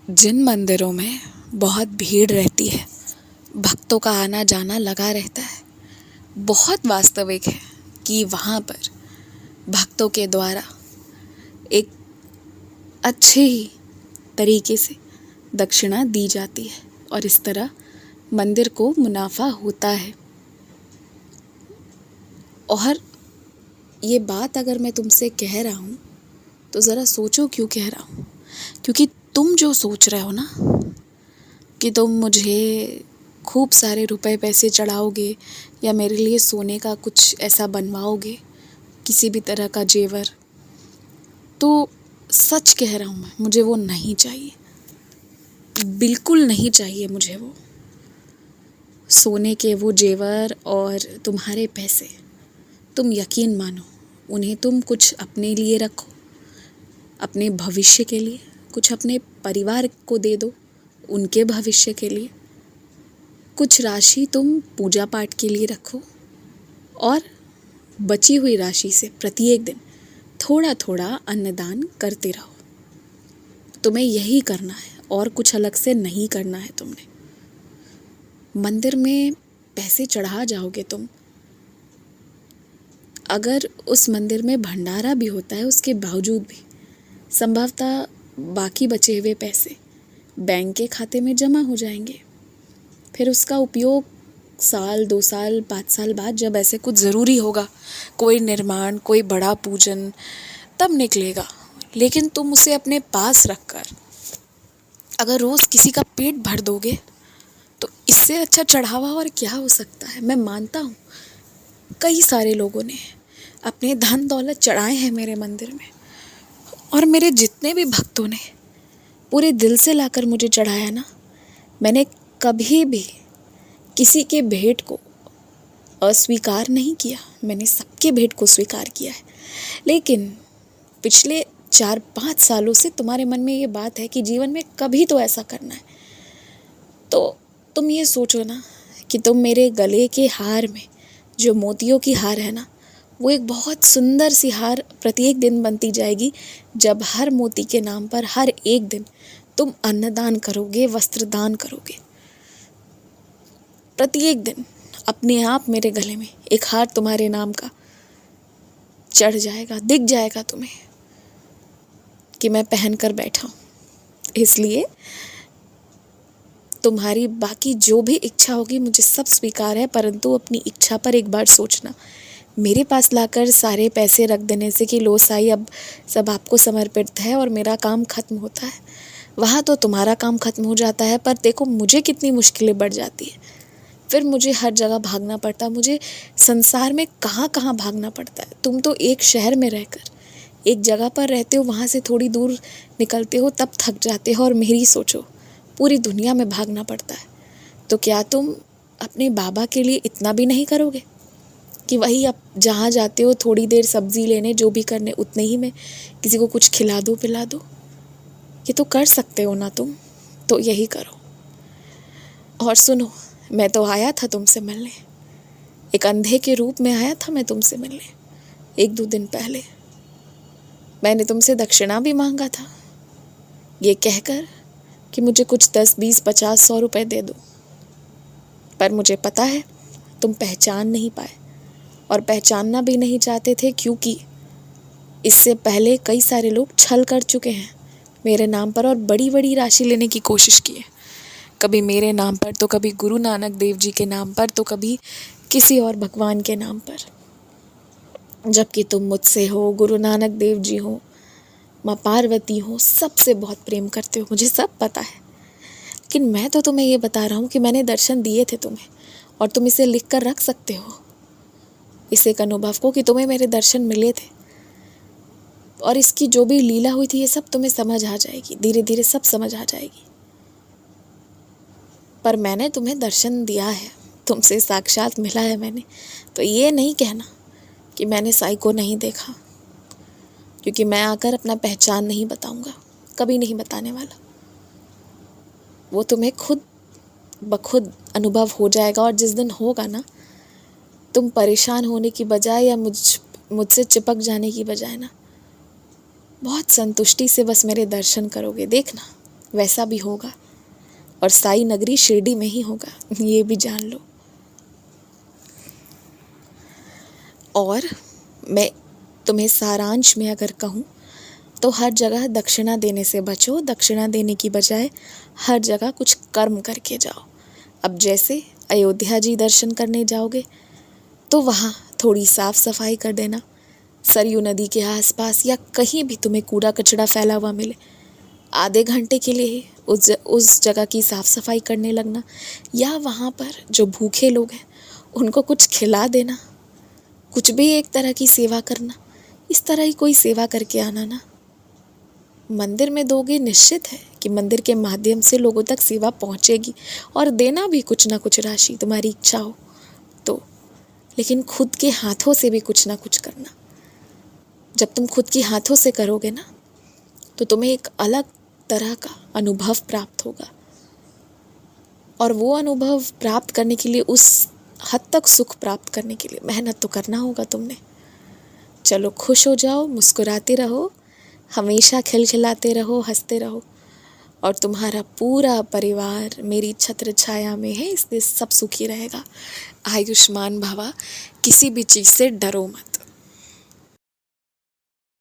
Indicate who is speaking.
Speaker 1: जिन मंदिरों में बहुत भीड़ रहती है, भक्तों का आना जाना लगा रहता है, बहुत वास्तविक है कि वहाँ पर भक्तों के द्वारा एक अच्छे ही तरीके से दक्षिणा दी जाती है और इस तरह मंदिर को मुनाफा होता है। और ये बात अगर मैं तुमसे कह रहा हूँ तो ज़रा सोचो क्यों कह रहा हूँ। क्योंकि तुम जो सोच रहे हो ना कि तुम मुझे खूब सारे रुपए पैसे चढ़ाओगे या मेरे लिए सोने का कुछ ऐसा बनवाओगे, किसी भी तरह का जेवर, तो सच कह रहा हूँ मैं, मुझे वो नहीं चाहिए, बिल्कुल नहीं चाहिए मुझे वो सोने के वो जेवर और तुम्हारे पैसे। तुम यकीन मानो, उन्हें तुम कुछ अपने लिए रखो, अपने भविष्य के लिए, कुछ अपने परिवार को दे दो उनके भविष्य के लिए, कुछ राशि तुम पूजा पाठ के लिए रखो और बची हुई राशि से प्रत्येक दिन थोड़ा थोड़ा अन्नदान करते रहो। तुम्हें यही करना है और कुछ अलग से नहीं करना है। तुमने मंदिर में पैसे चढ़ा जाओगे तुम, अगर उस मंदिर में भंडारा भी होता है उसके बावजूद भी संभवतः बाकी बचे हुए पैसे बैंक के खाते में जमा हो जाएंगे। फिर उसका उपयोग साल 2 साल 5 साल बाद जब ऐसे कुछ ज़रूरी होगा, कोई निर्माण, कोई बड़ा पूजन, तब निकलेगा। लेकिन तुम उसे अपने पास रखकर अगर रोज़ किसी का पेट भर दोगे तो इससे अच्छा चढ़ावा और क्या हो सकता है। मैं मानता हूँ कई सारे लोगों ने अपने धन दौलत चढ़ाए हैं मेरे मंदिर में, और मेरे जितने भी भक्तों ने पूरे दिल से लाकर मुझे चढ़ाया ना, मैंने कभी भी किसी के भेंट को अस्वीकार नहीं किया, मैंने सबके भेंट को स्वीकार किया है। लेकिन पिछले 4-5 सालों से तुम्हारे मन में ये बात है कि जीवन में कभी तो ऐसा करना है, तो तुम ये सोचो ना कि तुम मेरे गले के हार में जो मोतियों की हार है ना, वो एक बहुत सुंदर सी हार प्रत्येक दिन बनती जाएगी जब हर मोती के नाम पर हर एक दिन तुम अन्नदान करोगे, वस्त्रदान करोगे। प्रत्येक दिन अपने आप मेरे गले में एक हार तुम्हारे नाम का चढ़ जाएगा, दिख जाएगा तुम्हें कि मैं पहन कर बैठा हूँ। इसलिए तुम्हारी बाकी जो भी इच्छा होगी मुझे सब स्वीकार है, परंतु अपनी इच्छा पर एक बार सोचना। मेरे पास लाकर सारे पैसे रख देने से कि लो साईं अब सब आपको समर्पित है और मेरा काम ख़त्म होता है, वहाँ तो तुम्हारा काम ख़त्म हो जाता है, पर देखो मुझे कितनी मुश्किलें बढ़ जाती है। फिर मुझे हर जगह भागना पड़ता, मुझे संसार में कहाँ कहाँ भागना पड़ता है। तुम तो एक शहर में रहकर एक जगह पर रहते हो, वहाँ से थोड़ी दूर निकलते हो तब थक जाते हो, और मेरी सोचो पूरी दुनिया में भागना पड़ता है। तो क्या तुम अपने बाबा के लिए इतना भी नहीं करोगे कि वही अब जहाँ जाते हो थोड़ी देर सब्जी लेने, जो भी करने, उतने ही में किसी को कुछ खिला दो पिला दो? ये तो कर सकते हो ना तुम, तो यही करो। और सुनो, मैं तो आया था तुमसे मिलने, एक अंधे के रूप में आया था मैं तुमसे मिलने 1-2 दिन पहले। मैंने तुमसे दक्षिणा भी मांगा था, ये कहकर कि मुझे कुछ 10, 20, 50, 100 रुपए दे दो, पर मुझे पता है तुम पहचान नहीं पाए और पहचानना भी नहीं चाहते थे, क्योंकि इससे पहले कई सारे लोग छल कर चुके हैं मेरे नाम पर और बड़ी बड़ी राशि लेने की कोशिश की है। कभी मेरे नाम पर, तो कभी गुरु नानक देव जी के नाम पर, तो कभी किसी और भगवान के नाम पर, जबकि तुम मुझसे हो, गुरु नानक देव जी हो, माँ पार्वती हो, सबसे बहुत प्रेम करते हो, मुझे सब पता है। लेकिन मैं तो तुम्हें ये बता रहा हूँ कि मैंने दर्शन दिए थे तुम्हें, और तुम इसे लिख कर रख सकते हो, इस एक अनुभव को कि तुम्हें मेरे दर्शन मिले थे। और इसकी जो भी लीला हुई थी ये सब तुम्हें समझ आ जाएगी, धीरे धीरे सब समझ आ जाएगी। पर मैंने तुम्हें दर्शन दिया है, तुमसे साक्षात मिला है मैंने, तो ये नहीं कहना कि मैंने साईं को नहीं देखा, क्योंकि मैं आकर अपना पहचान नहीं बताऊंगा, कभी नहीं बताने वाला। वो तुम्हें खुद बखुद अनुभव हो जाएगा, और जिस दिन होगा ना, तुम परेशान होने की बजाय या मुझसे चिपक जाने की बजाय ना, बहुत संतुष्टि से बस मेरे दर्शन करोगे। देखना, वैसा भी होगा, और साई नगरी शिरडी में ही होगा, ये भी जान लो। और मैं तुम्हें सारांश में अगर कहूँ तो हर जगह दक्षिणा देने से बचो। दक्षिणा देने की बजाय हर जगह कुछ कर्म करके जाओ। अब जैसे अयोध्या जी दर्शन करने जाओगे तो वहाँ थोड़ी साफ सफाई कर देना। सरयू नदी के आसपास या कहीं भी तुम्हें कूड़ा कचरा फैला हुआ मिले, आधे घंटे के लिए ही उस जगह की साफ सफाई करने लगना। या वहाँ पर जो भूखे लोग हैं उनको कुछ खिला देना, कुछ भी एक तरह की सेवा करना। इस तरह ही कोई सेवा करके आना ना। मंदिर में दोगे, निश्चित है कि मंदिर के माध्यम से लोगों तक सेवा पहुँचेगी, और देना भी कुछ ना कुछ राशि, तुम्हारी इच्छा हो तो। लेकिन खुद के हाथों से भी कुछ ना कुछ करना। जब तुम खुद के हाथों से करोगे ना तो तुम्हें एक अलग तरह का अनुभव प्राप्त होगा, और वो अनुभव प्राप्त करने के लिए, उस हद तक सुख प्राप्त करने के लिए मेहनत तो करना होगा तुमने। चलो खुश हो जाओ, मुस्कुराते रहो, हमेशा खिलखिलाते रहो, हंसते रहो, और तुम्हारा पूरा परिवार मेरी छत्र छाया में है, इसलिए सब सुखी रहेगा। आयुष्मान भवा। किसी भी चीज़ से डरो मत।